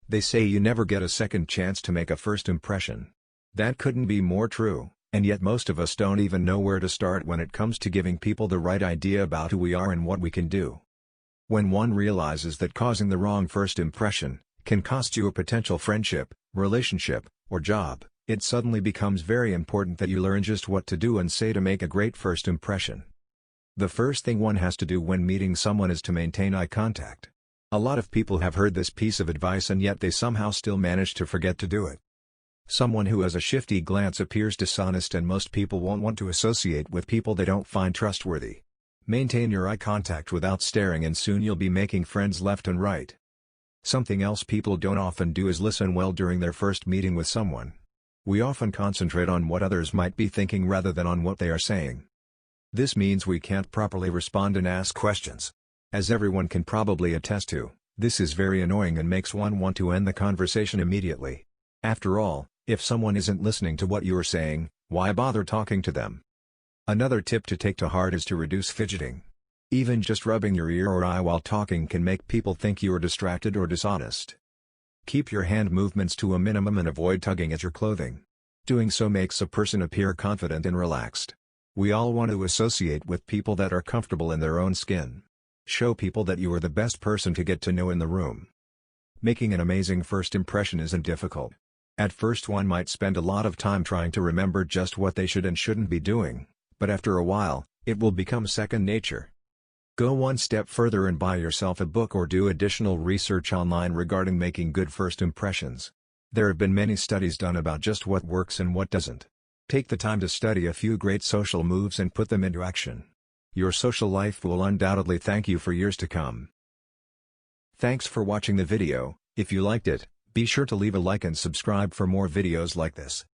They say you never get a second chance to make a first impression. That couldn't be more true, and yet most of us don't even know where to start when it comes to giving people the right idea about who we are and what we can do. When one realizes that causing the wrong first impression can cost you a potential friendship, relationship, or job, it suddenly becomes very important that you learn just what to do and say to make a great first impression. The first thing one has to do when meeting someone is to maintain eye contact. A lot of people have heard this piece of advice and yet they somehow still manage to forget to do it. Someone who has a shifty glance appears dishonest and most people won't want to associate with people they don't find trustworthy. Maintain your eye contact without staring and soon you'll be making friends left and right. Something else people don't often do is listen well during their first meeting with someone. We often concentrate on what others might be thinking rather than on what they are saying. This means we can't properly respond and ask questions. As everyone can probably attest to, this is very annoying and makes one want to end the conversation immediately. After all, if someone isn't listening to what you are saying, why bother talking to them? Another tip to take to heart is to reduce fidgeting. Even just rubbing your ear or eye while talking can make people think you are distracted or dishonest. Keep your hand movements to a minimum and avoid tugging at your clothing. Doing so makes a person appear confident and relaxed. We all want to associate with people that are comfortable in their own skin. Show people that you are the best person to get to know in the room. Making an amazing first impression isn't difficult. At first one might spend a lot of time trying to remember just what they should and shouldn't be doing, but after a while, it will become second nature. Go one step further and buy yourself a book or do additional research online regarding making good first impressions. There have been many studies done about just what works and what doesn't. Take the time to study a few great social moves and put them into action. Your social life will undoubtedly thank you for years to come. Thanks for watching the video. If you liked it, be sure to leave a like and subscribe for more videos like this.